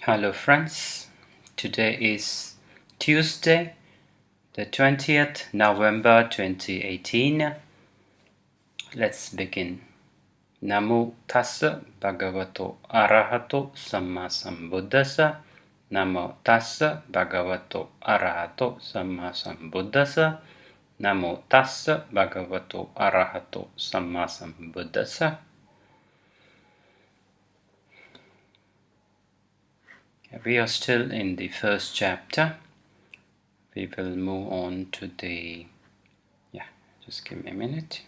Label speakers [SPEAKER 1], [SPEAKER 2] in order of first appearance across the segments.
[SPEAKER 1] Hello friends, today is Tuesday, the 20th November 2018. Let's begin. Namo tassa bhagavato arahato samma sambuddhassa. Namo tassa bhagavato arahato samma sambuddhassa. Namo tassa bhagavato arahato samma sambuddhassa. We are still in the first chapter. We will move on to the, just give me a minute.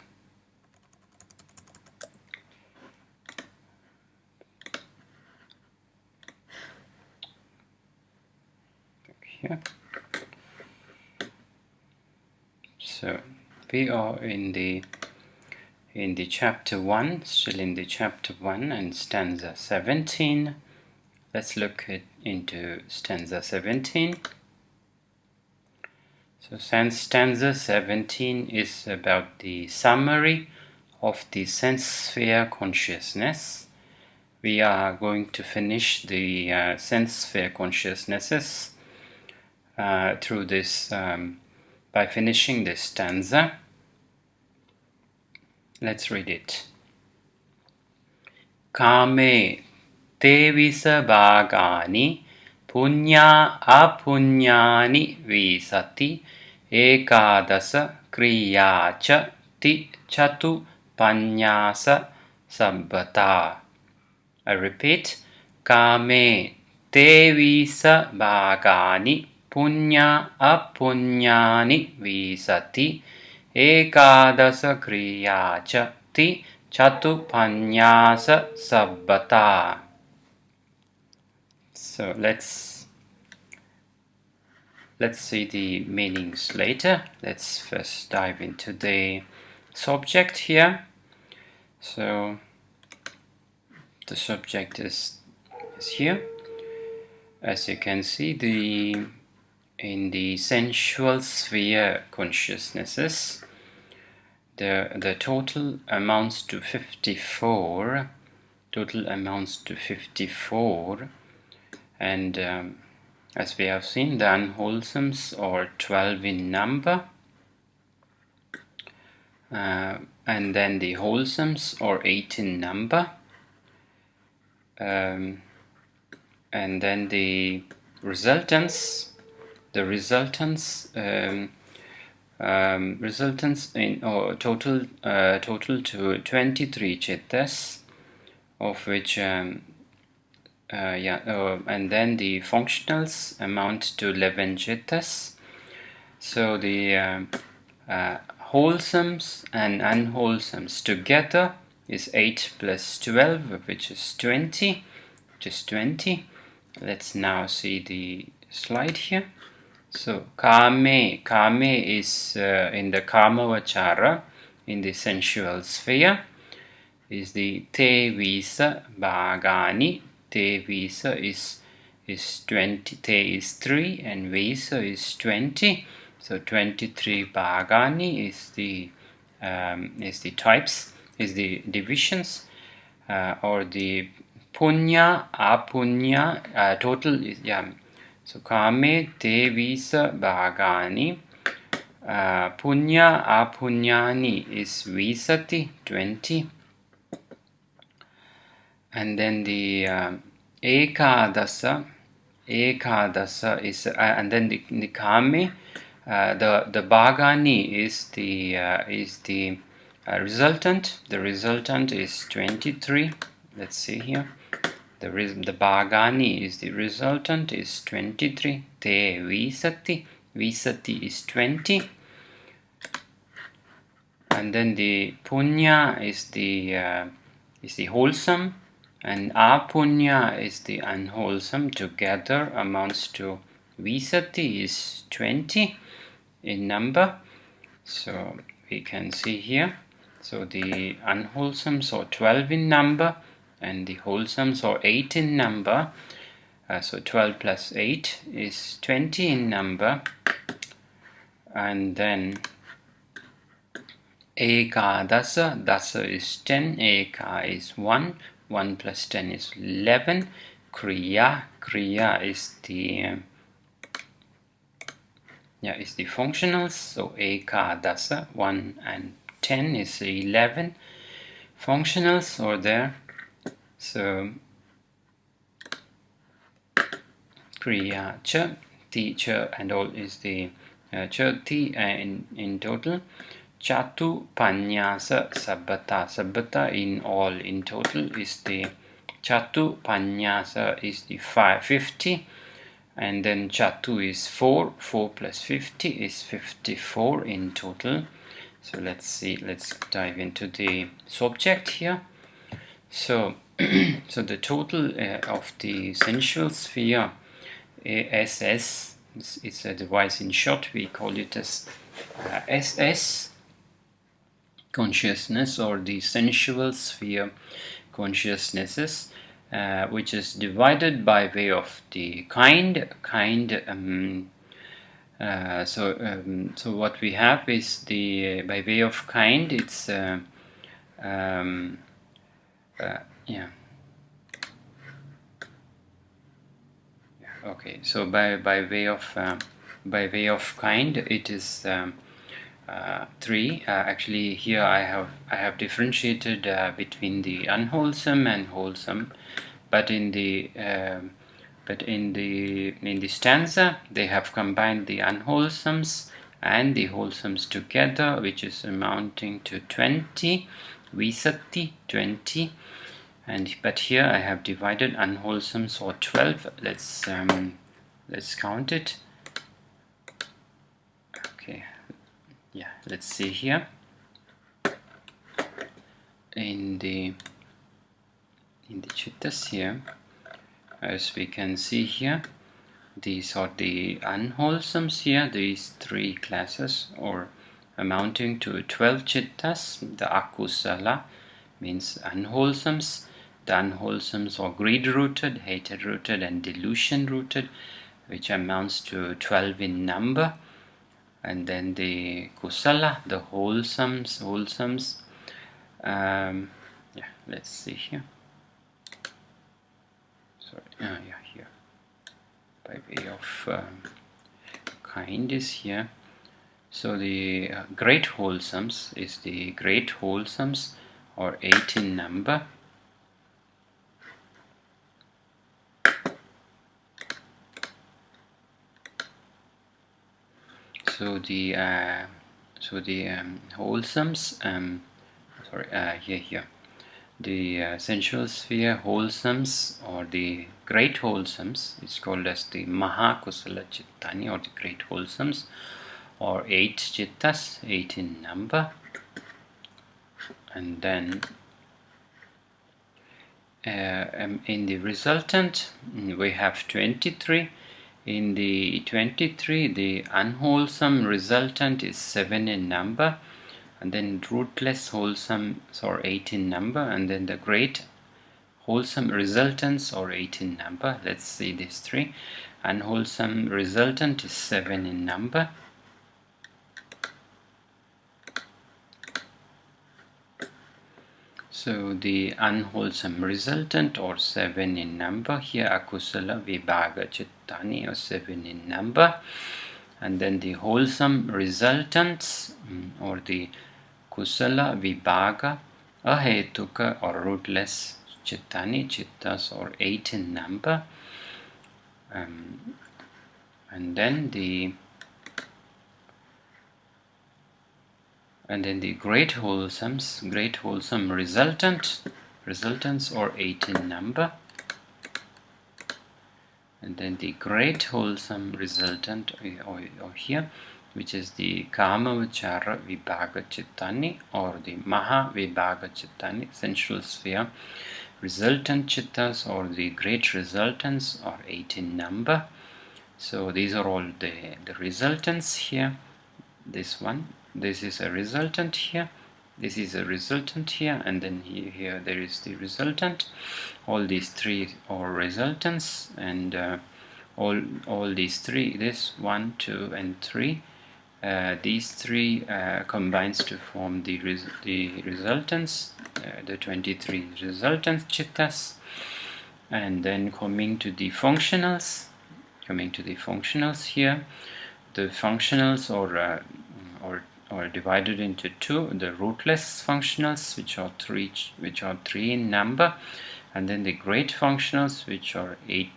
[SPEAKER 1] Here. So we are in the chapter 1, still in the chapter 1 and stanza 17. Let's look into stanza 17. So stanza 17 is about the summary of the sense sphere consciousness. We are going to finish the sense sphere consciousnesses through this by finishing this stanza. Let's read it. Kame te visa bhagani punya apunyani visati ekadasa kriya cha ti chatu panyasa sabbata. I repeat. Kame te visa bhagani punya apunyani visati ekadasa kriya cha ti chatu panyasa sabbata. So let's see the meanings later. Let's first dive into the subject here. So the subject is here. As you can see, in the sensual sphere consciousnesses, the total amounts to 54. Total amounts to 54. And as we have seen, the unwholesomes are 12 in number, and then the wholesomes are 8 in number, and then the resultants in total to 23 chittas, of which and then the functionals amount to 11 chittas. So the wholesomes and unwholesomes together is 8 plus 12, which is 20. Let's now see the slide here. So kame is in the kamavachara, in the sensual sphere, is the te visa bhagani. Te visa is 20. Te is 3 and visa is 20. So 23 bhagani is the types, is the divisions, or the punya apunya total is So kame te visa bhagani, punya apunyani is visati 20. And then the ekadasa is and then the kame, the bhagani is the resultant. The resultant is 23. Let's see here. The bhagani is the resultant is 23. Te visati is 20. And then the punya is the wholesome, and apunya is the unwholesome. Together amounts to visati is 20 in number. So we can see here. So the unwholesomes are 12 in number, and the wholesomes are 8 in number. So 12 plus 8 is 20 in number. And then Ekadasa, dasa is 10, eka is 1, 1 plus 10 is 11, Kriya. Kriya is the is the functionals. So Ekadasa, 1 and 10 is 11 functionals over there. So Kriya Cha, Ti Cha and all is the Cha Ti in total. Chatu Panyasa Sabbata. Sabbata in all in total is the Chatu Panyasa is the 50, and then Chatu is 4. 4 plus 50 is 54 in total. So let's see, let's dive into the subject here. So so the total of the sensual sphere SS, it's a device in short, we call it as SS consciousness, or the sensual sphere consciousnesses, which is divided by way of the kind. So what we have is the by way of kind, it's okay, so by way of kind, it is 3. Actually, here I have differentiated between the unwholesome and wholesome, but in the stanza they have combined the unwholesomes and the wholesomes together, which is amounting to 20. Visatti, 20. But here I have divided unwholesomes or 12. Let's count it. Okay. Yeah, let's see here. In the chittas here, as we can see here, these are the unwholesomes here, these 3 classes, or amounting to 12 chittas. The akusala means unwholesomes. The unwholesomes are greed-rooted, hatred-rooted, and delusion-rooted, which amounts to 12 in number. And then the kusala, the wholesomes. Let's see here. Sorry, here. By way of kind is here. So the great wholesomes is the great wholesomes, or 8 in number. So the wholesomes, here the sensual sphere wholesomes, or the great wholesomes, is called as the Mahakusala Chittani, or the great wholesomes, or 8 chittas, 8 in number. And then in the resultant we have 23. In the 23, the unwholesome resultant is 7 in number, and then rootless wholesome are 8 in number, and then the great wholesome resultants are 8 in number. Let's see these 3. Unwholesome resultant is 7 in number. So the unwholesome resultant, or 7 in number. Here akusala vibhaga chittani, or 7 in number. And then the wholesome resultants, or the kusala vibhaga ahetuka, or rootless chittani, chittas, or 8 in number. And then the great wholesomes, great wholesome resultants are 8 in number. And then the great wholesome resultant, or here, which is the Kamavachara Vibhaga Chittani, or the Maha Vibhaga Chittani, sensual sphere resultant chittas, or the great resultants, are 8 in number. So these are all the resultants here. This one, this is a resultant here, this is a resultant here, and then here there is the resultant. All these 3 are resultants, and all these 3, this 1, 2, and 3, these 3 combines to form the resultants, the 23 resultant chittas. And then coming to the functionals here, the functionals are divided into two: the rootless functionals, which are three in number, and then the great functionals, which are eight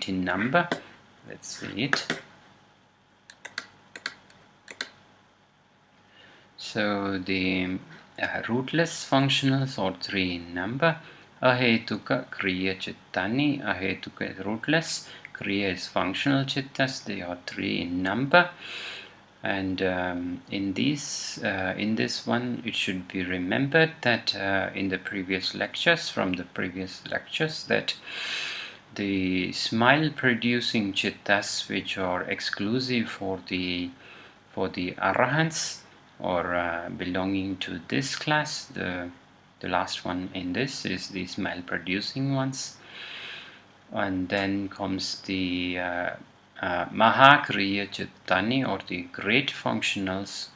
[SPEAKER 1] in number. Let's see it. So the rootless functionals are three in number. Ahetuka, Kriya, Chittani. Ahetuka is rootless, Kriya is functional chittas. They are three in number. And in this one, it should be remembered that in the previous lectures, that the smile-producing chittas, which are exclusive for the arahants, or belonging to this class, the last one in this is the smile-producing ones. And then comes the Mahakriya Chittani, or the great functionals,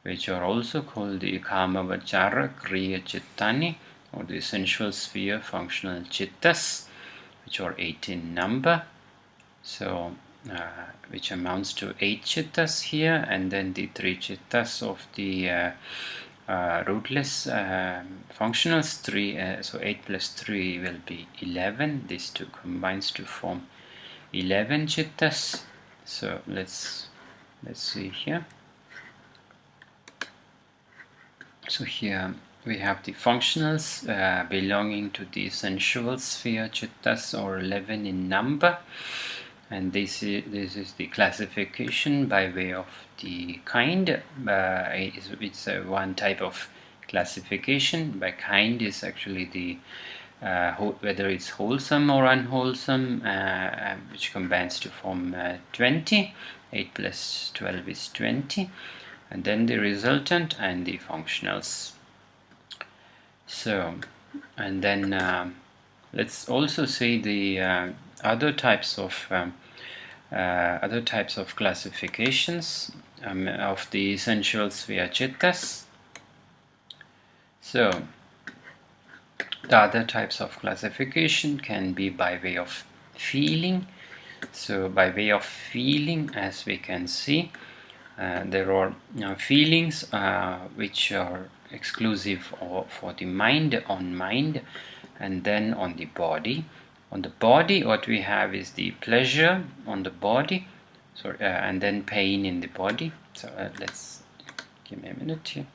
[SPEAKER 1] which are also called the Kamavachara Kriya Chittani, or the sensual sphere functional chittas, which are 8 in number. So which amounts to 8 chittas here, and then the 3 chittas of the rootless functionals, 3, so 8 plus 3 will be 11. These two combines to form 11 chittas. So let's see here. So here we have the functionals belonging to the sensual sphere chittas, or 11 in number. And this is the classification by way of the kind. It's one type of classification. By kind is actually the whether it's wholesome or unwholesome, which combines to form 20. 8 plus 12 is 20. And then the resultant and the functionals. So, and then let's also see the other types of classifications of the sensual sphere chittas. So the other types of classification can be by way of feeling. So by way of feeling, as we can see, there are feelings which are exclusive for the mind, on mind, and then on the body. On the body, what we have is the pleasure on the body, and then pain in the body. So let's give me a minute here.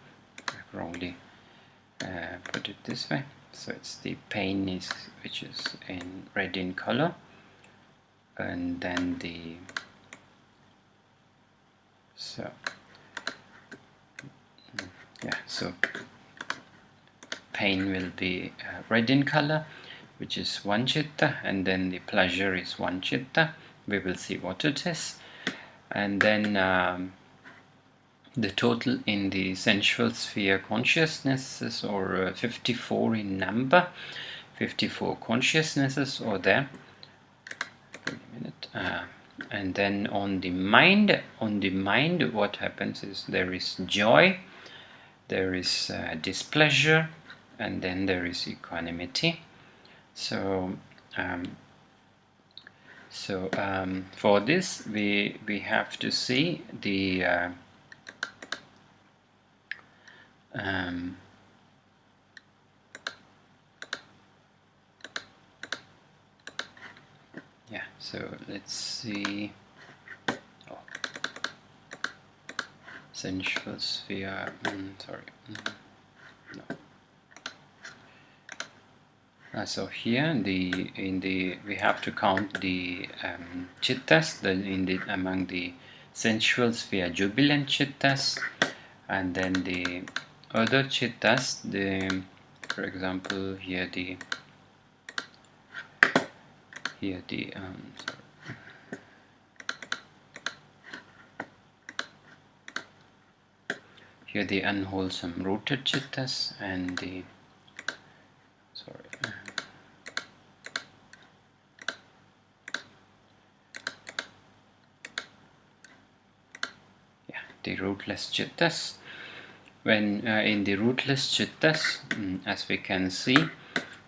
[SPEAKER 1] I wrongly put it this way. So it's the pain which is in red in color, and then the so pain will be red in color, which is one chitta, and then the pleasure is one chitta. We will see what it is. And then the total in the sensual sphere consciousnesses are 54 in number. 54 consciousnesses are there. Wait a minute. And then on the mind, what happens is there is joy, there is displeasure, and then there is equanimity. So for this we have to see the so let's see. Sensual sphere. No. So here we have to count the chittas among the sensual sphere jubilant chittas, and then the other chittas. For example, here the unwholesome rooted chittas, and the the rootless chittas. When in the rootless chittas, as we can see,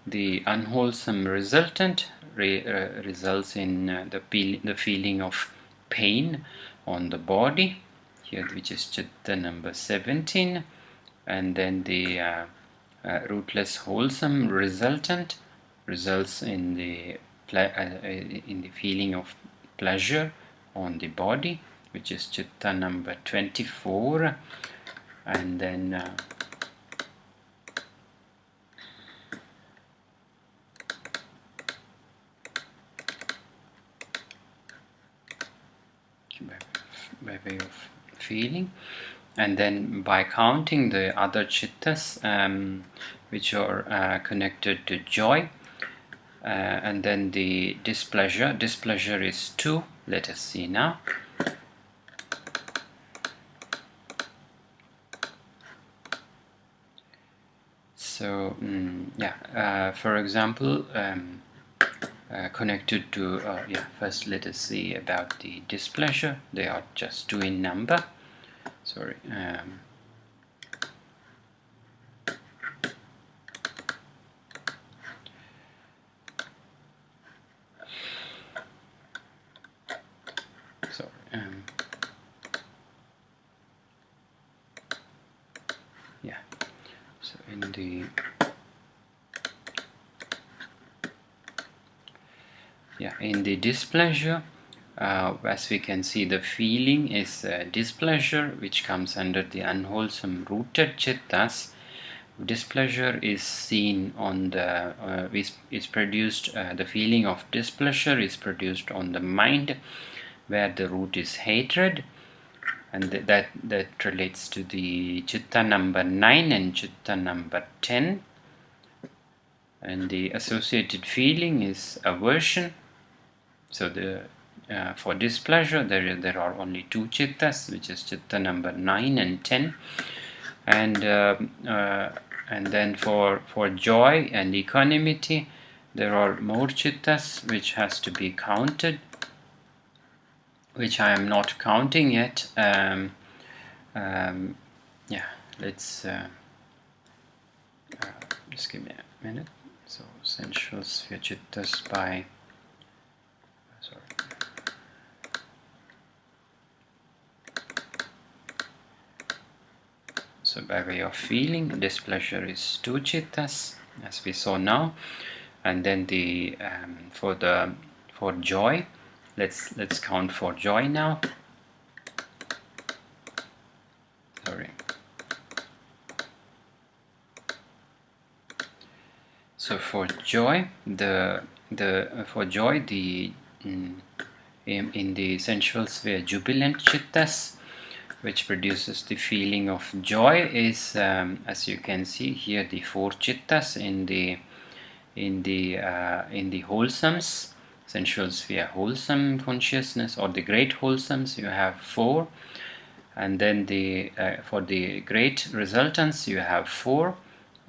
[SPEAKER 1] the unwholesome resultant results in the feeling of pain on the body, here, which is Chitta number 17, and then the rootless wholesome resultant results in the feeling of pleasure on the body, which is Chitta number 24, and then by way of feeling, and then by counting the other chittas which are connected to joy, and then the displeasure is 2. Let us see now. So for example, connected to first let us see about the displeasure. They are just 2 in number. Sorry. So in the in the displeasure, as we can see, the feeling is displeasure, which comes under the unwholesome rooted chittas. Displeasure is seen on the is produced. The feeling of displeasure is produced on the mind, where the root is hatred, and that relates to the chitta number 9 and chitta number 10. And the associated feeling is aversion. So the for displeasure there are only 2 chittas, which is chitta number 9 and 10, and then for joy and equanimity there are more chittas which has to be counted, which I am not counting yet. Let's just give me a minute. So sensual sphere chittas by So by way of feeling, displeasure is 2 chittas, as we saw now, and then the for joy, let's count for joy now. Sorry. So for joy, in the sensual sphere jubilant chittas, which produces the feeling of joy, is as you can see here, the 4 chittas in the wholesomes, sensual sphere wholesome consciousness, or the great wholesomes, you have 4, and then for the great resultants you have 4,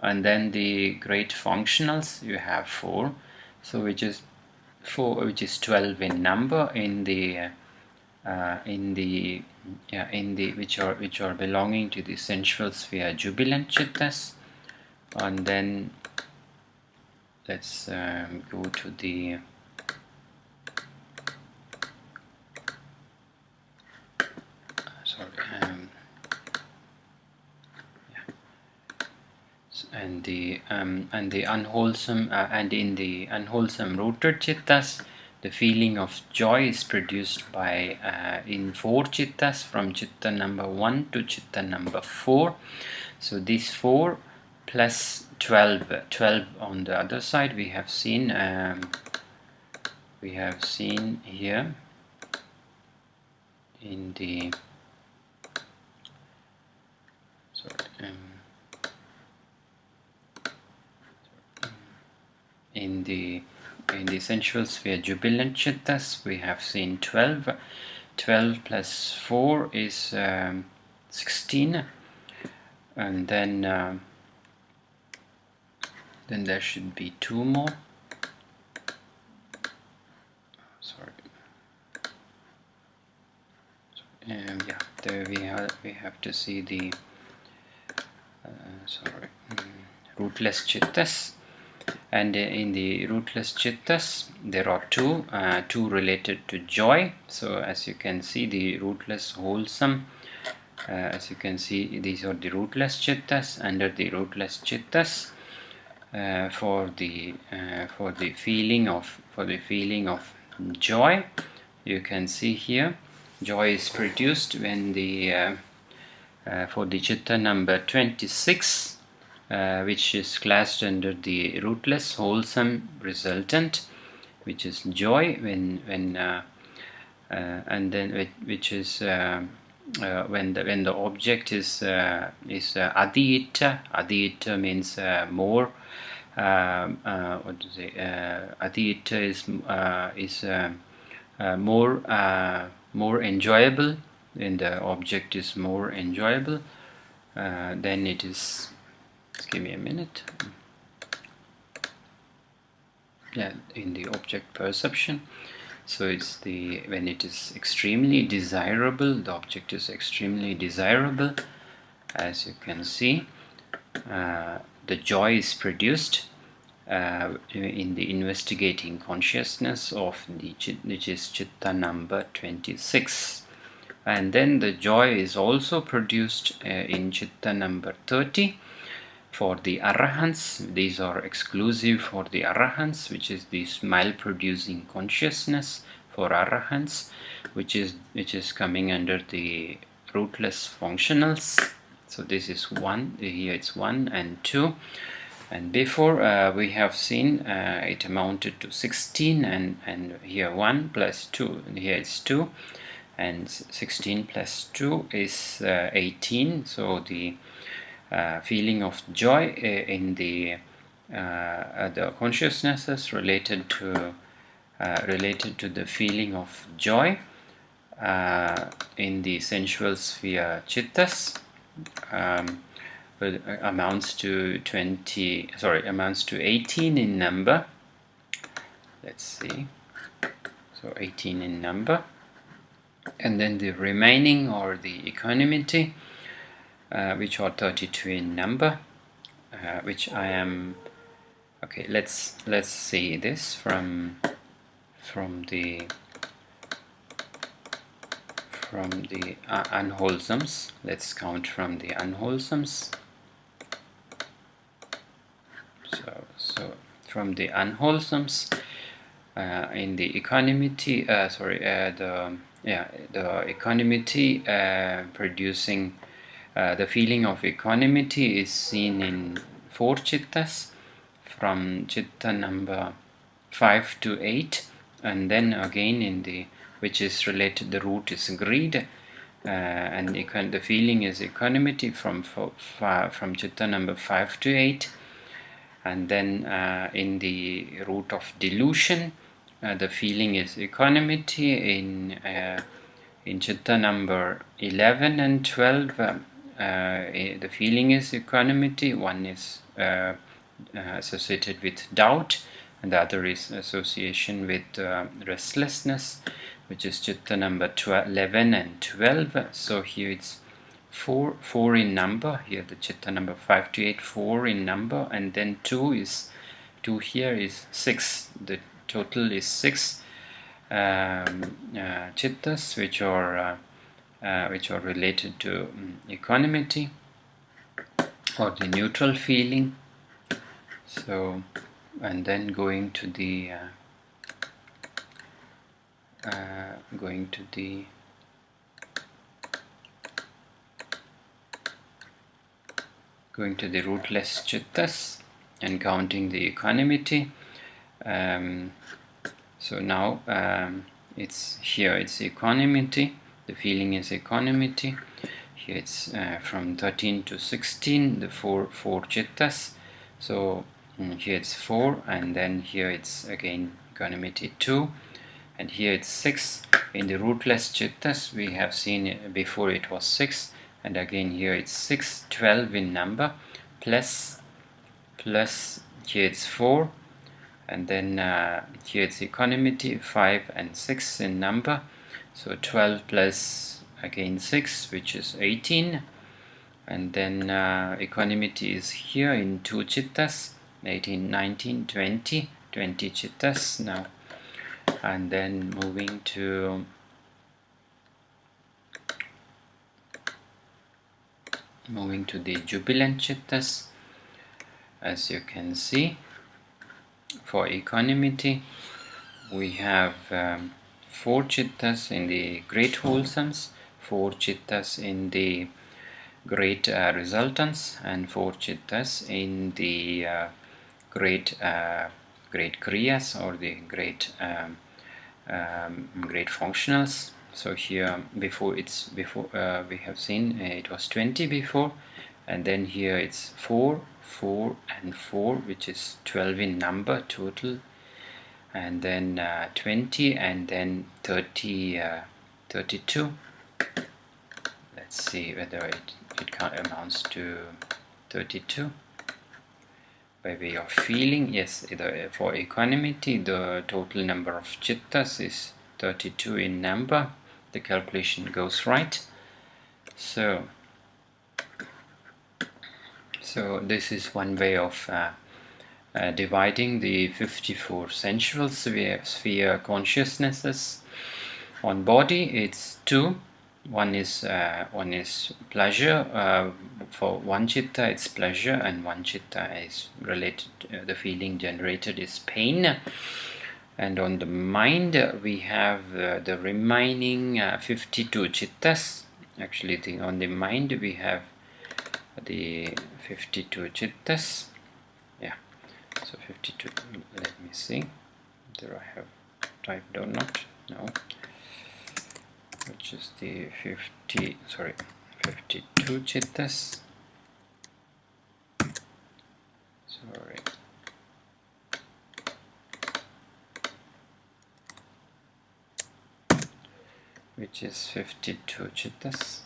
[SPEAKER 1] and then the great functionals you have 4. So which is 12 in number which are belonging to the sensual sphere jubilant chittas. And then let's go to the and the unwholesome and in the unwholesome rooted chittas, the feeling of joy is produced by in 4 chittas, from chitta number 1 to chitta number 4. So these 4 plus 12 on the other side we have seen here in the in the sensual sphere jubilant chittas we have seen 12 plus 4 is 16, and then there should be 2 more. There we have to see the rootless chittas, And in the rootless chittas, there are two related to joy. So as you can see, the rootless wholesome, as you can see, these are the rootless chittas. Under the rootless chittas, for the feeling of joy, you can see here, joy is produced when the for the chitta number 26, which is classed under the rootless wholesome resultant, which is joy, when and then which is when the object is adhita. Adhita means more. What to say? Adhita is more enjoyable. When the object is more enjoyable, then it is. Just give me a minute. Yeah, in the object perception. So it's when it is extremely desirable, the object is extremely desirable, as you can see, the joy is produced in the investigating consciousness of which is chitta number 26. And then the joy is also produced in chitta number 30 for the arahants. These are exclusive for the arahants, which is the smile producing consciousness for arahants, which is coming under the rootless functionals. So this is 1, here it's 1 and 2, and before we have seen it amounted to 16, and here 1 plus 2, and here it's 2, and 16 plus 2 is 18. So the feeling of joy in the consciousnesses related to the feeling of joy in the sensual sphere chittas amounts to 18 in number. Let's see. So 18 in number, and then the remaining, or the equanimity, which are 32 in number, which I am. Okay, let's see this from the unwholesomes. Let's count from the unwholesomes. So from the unwholesomes, in the equanimity, the equanimity producing the feeling of equanimity is seen in 4 chittas, from chitta number 5 to 8, and then again in the, which is related, the root is greed, and the feeling is equanimity from chitta number 5 to 8, and then in the root of delusion, the feeling is equanimity in chitta number 11 and 12. The feeling is equanimity. One is associated with doubt, and the other is association with restlessness, which is chitta number 11 and 12. So here it's 4 in number. Here the chitta number 5 to 8, 4 in number, and then 2 here is 6. The total is 6 chittas which are related to equanimity, or the neutral feeling. So, and then going to the rootless chittas and counting the equanimity. So now it's equanimity. The feeling is equanimity. Here it's from 13 to 16, the four chittas. So here it's 4, and then here it's again equanimity 2, and here it's 6. In the rootless chittas we have seen before it was 6, and again here it's 6, 12 in number, plus here it's 4, and then here it's equanimity 5 and 6 in number. So 12 plus again 6, which is 18, and then equanimity is here in 2 chittas, 18, 19, 20 chittas now, and then moving to the jubilant chittas. As you can see, for equanimity we have 4 chittas in the great wholesomes, 4 chittas in the great resultants, and 4 chittas in the great kriyas, or the great functionals. So here before we have seen it was 20 before, and then here it's 4, 4 and 4, which is 12 in number total, and then 20, and then 32. Let's see whether it amounts to 32 by way of feeling. Yes, for equanimity the total number of chittas is 32 in number. The calculation goes right. So this is one way of dividing the 54 sensual sphere consciousnesses. On body it's 2. One is pleasure. For one chitta it's pleasure, and one chitta is related, the feeling generated is pain. And on the mind we have the remaining 52 chittas. Actually, on the mind we have the 52 chittas. Yeah, so 52. Let me see whether I have typed or not. No. Which is the 52 chittas. Sorry. Which is 52 chittas.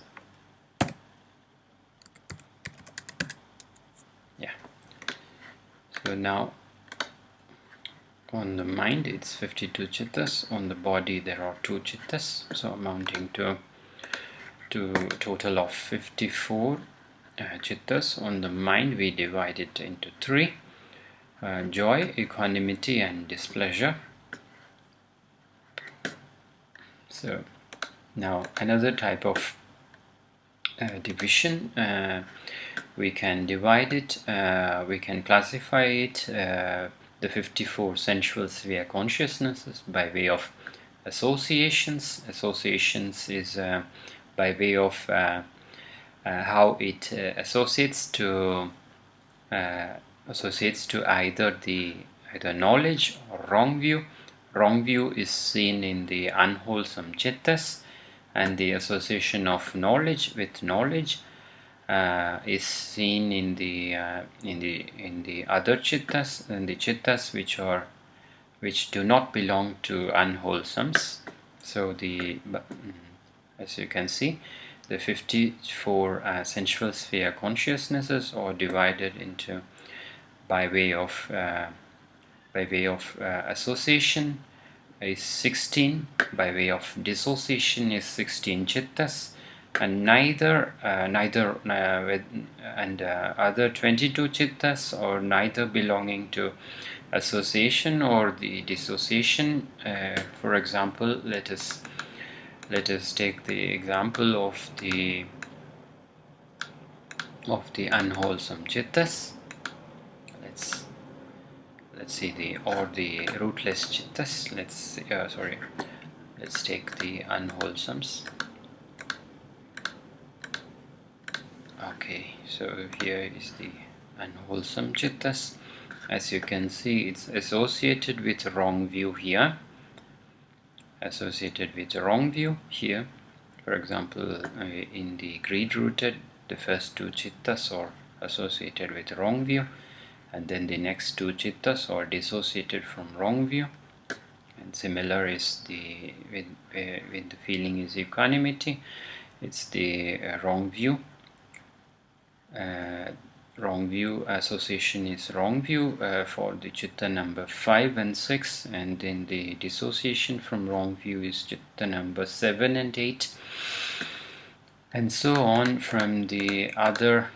[SPEAKER 1] Yeah. So now on the mind it's 52 chittas. On the body there are 2 chittas, so amounting to total of 54 chittas. On the mind we divide it into 3: joy, equanimity and displeasure. So now another type of division, we can divide it, we can classify it, the 54 sensual sphere consciousnesses, by way of associations. Associations is by way of how it associates to either knowledge or wrong view. Wrong view is seen in the unwholesome chittas, and the association of knowledge with knowledge is seen in the other chittas, and the chittas which do not belong to unwholesomes. So as you can see, the 54 sensual sphere consciousnesses are divided into by way of association is 16, by way of dissociation is 16 chittas, and other 22 chittas are neither belonging to association or the dissociation. For example, let us take the example of the unwholesome chittas. Let's see the rootless chittas. Let's take the unwholesomes. Okay, so here is the unwholesome chittas. As you can see, it's associated with wrong view here. Associated with wrong view here. For example, in the greed rooted, the first 2 chittas are associated with wrong view, and then the next 2 chittas are dissociated from wrong view. And similar is with the feeling is equanimity. It's the wrong view. Wrong view association is wrong view for the chitta number 5 and 6, and then the dissociation from wrong view is chitta number 7 and 8, and so on from the other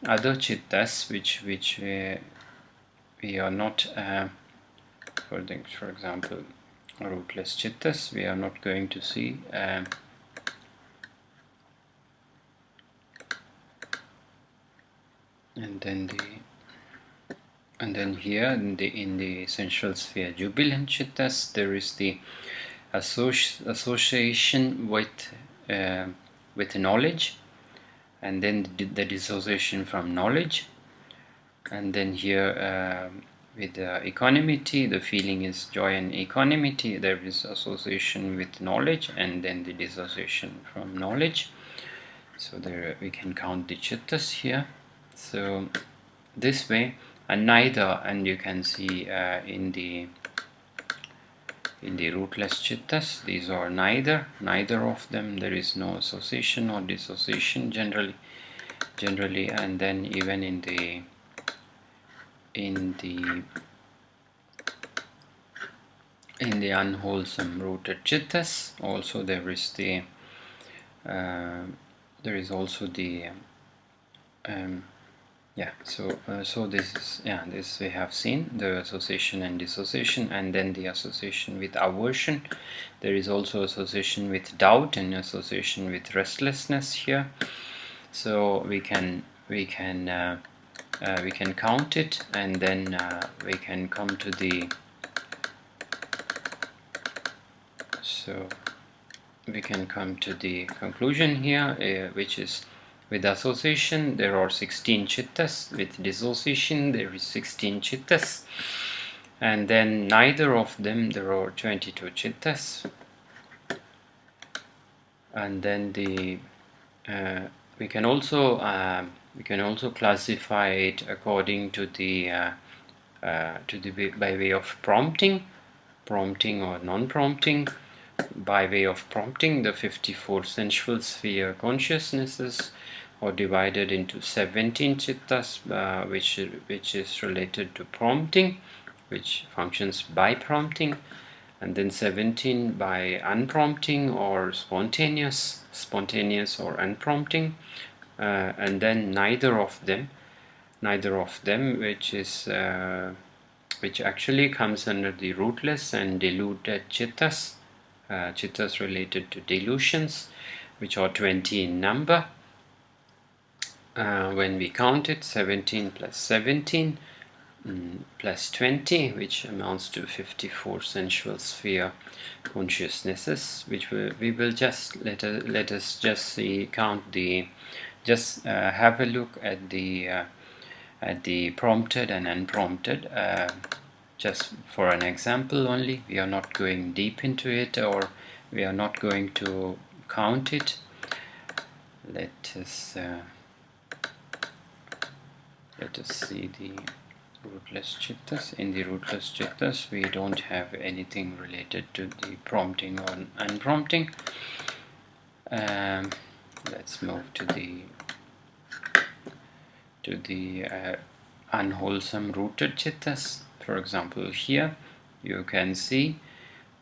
[SPEAKER 1] chittas which for example, rootless chittas, we are not going to see. And then here in the sensual sphere jubilant chittas, there is the association with knowledge, and then the dissociation from knowledge. And then here with equanimity, the feeling is joy and equanimity. There is association with knowledge, and then the dissociation from knowledge. So there we can count the chittas here. So this way, and neither, and you can see in the rootless chittas, these are neither of them. There is no association or dissociation generally, and then even in the unwholesome rooted chittas, also there is also the so this is this we have seen, the association and dissociation, and then the association with aversion. There is also association with doubt and association with restlessness here. So we can count it, and then we can come to the conclusion here, which is with association there are 16 chittas, with dissociation there is 16 chittas, and then neither of them there are 22 chittas. And then we can also classify it according to the by way of prompting or non-prompting. By way of prompting, the 54 sensual sphere consciousnesses are divided into 17 chittas, which is related to prompting, which functions by prompting, and then 17 by unprompting or spontaneous or unprompting, and then neither of them, which actually comes under the rootless and deluded chittas. Chittas related to delusions, which are 20 in number. When we count it, 17 plus 17 plus 20, which amounts to 54 sensual sphere consciousnesses, which we will just let us just see, count the, just have a look at the prompted and unprompted. Just for an example only, we are not going deep into it, or we are not going to count it. Let us see the rootless chittas. In the rootless chittas, we don't have anything related to the prompting or unprompting. Let's move to the unwholesome rooted chittas. For example, here you can see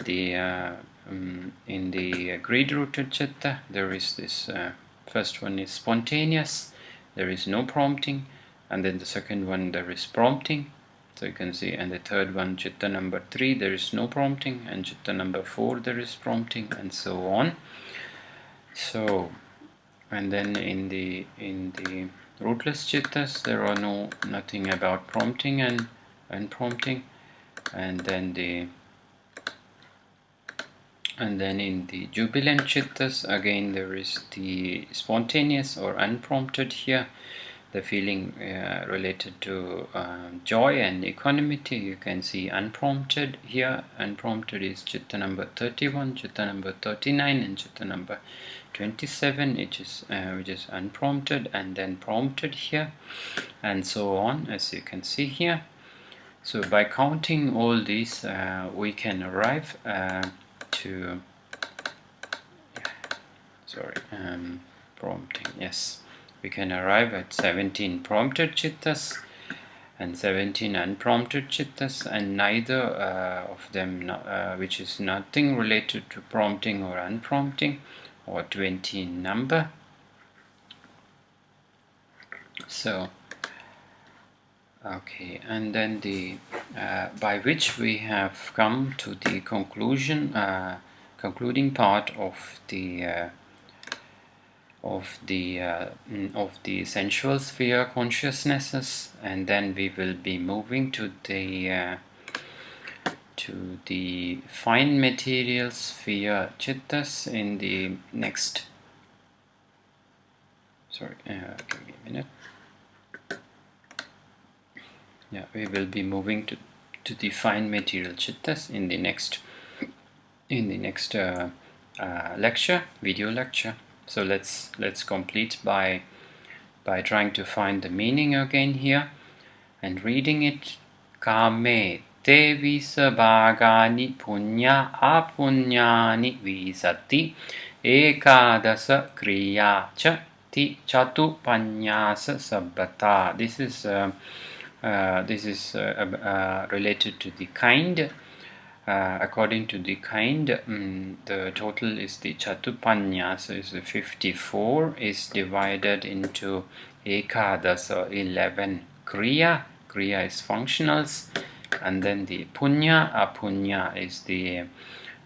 [SPEAKER 1] the in the greed-rooted chitta, there is this first one is spontaneous, there is no prompting, and then the second one there is prompting. So you can see, and the third one, chitta number 3, there is no prompting, and chitta number 4 there is prompting, and so on. So, and then in the rootless chittas, there are nothing about prompting and unprompting, and then in the jubilant chittas, again there is the spontaneous or unprompted here, the feeling related to joy and equanimity. You can see unprompted here. Unprompted is chitta number 31, chitta number 39, and chitta number 27, which is unprompted, and then prompted here, and so on, as you can see here. So by counting all these, we can arrive to prompting. Yes, we can arrive at 17 prompted chittas and 17 unprompted chittas, and neither of them, which is nothing related to prompting or unprompting, or 20 in number. Okay, and then the by which we have come to the conclusion, concluding part of the sensual sphere consciousnesses, and then we will be moving to the fine material sphere chittas in the next. Sorry, give me a minute. Yeah, we will be moving to the fine material chittas in the next lecture, video lecture. So let's complete by trying to find the meaning again here and reading it. Kame te visa bhagani punya apunyani visati ekadasa kriya cha ti chatu panyasa sabbata. This is related to the kind. According to the kind, the total is the Chatupanya, so is the 54 is divided into Ekadasa, 11 Kriya. Kriya is functionals, and then the Punya, Apunya is the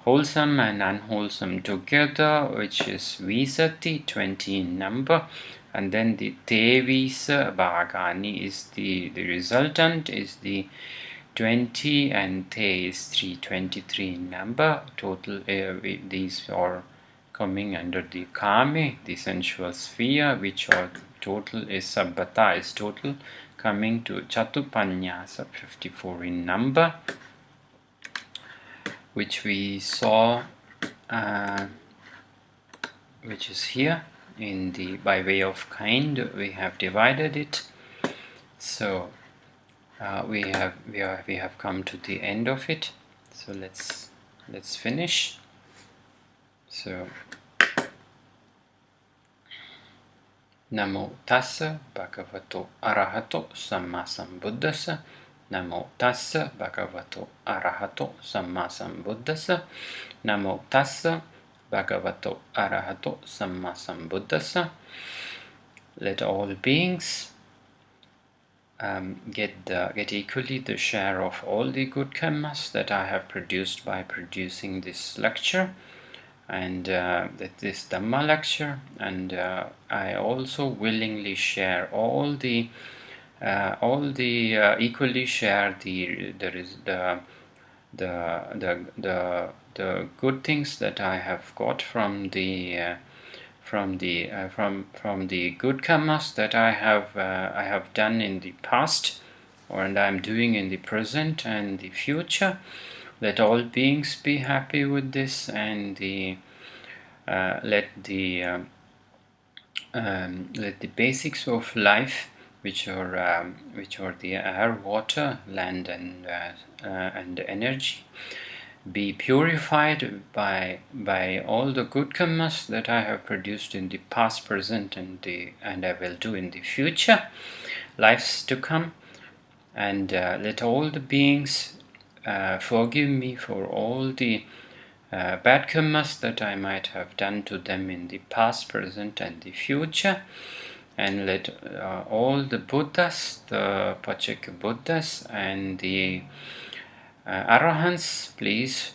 [SPEAKER 1] wholesome and unwholesome together, which is Visati, 20 in number. And then the Tevisa Bhagani is the resultant, is the 20, and Te is 323 in number. Total, these are coming under the Kame, the sensual sphere, which are total is Sabbata, is total, coming to Chatupanyasa, 54 in number, which we saw, which is here in the by way of kind. We have divided it. So we have come to the end of it. So let's finish. So Namo tassa bhagavato arahato samma sambuddhassa. Namo tassa bhagavato arahato samma sambuddhassa. Namo tassa bhagavato arahato samma sambuddhassa. Let all beings get equally the share of all the good karmas that I have produced by producing this lecture, and this Dhamma lecture, and I also willingly share equally share the good things that I have got from the good karmas that I have done in the past, and I am doing in the present and the future. Let all beings be happy with this, and let the basics of life, which are the air, water, land, and energy, be purified by all the good karmas that I have produced in the past, present, and I will do in the future lives to come. And let all the beings forgive me for all the bad karmas that I might have done to them in the past, present, and the future. And let all the Buddhas, the Pacceka Buddhas, and the Arahants, please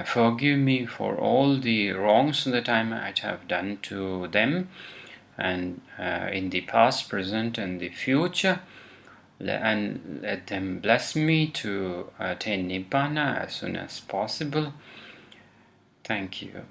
[SPEAKER 1] forgive me for all the wrongs that I might have done to them, and in the past, present, and the future. And let them bless me to attain Nibbana as soon as possible. Thank you.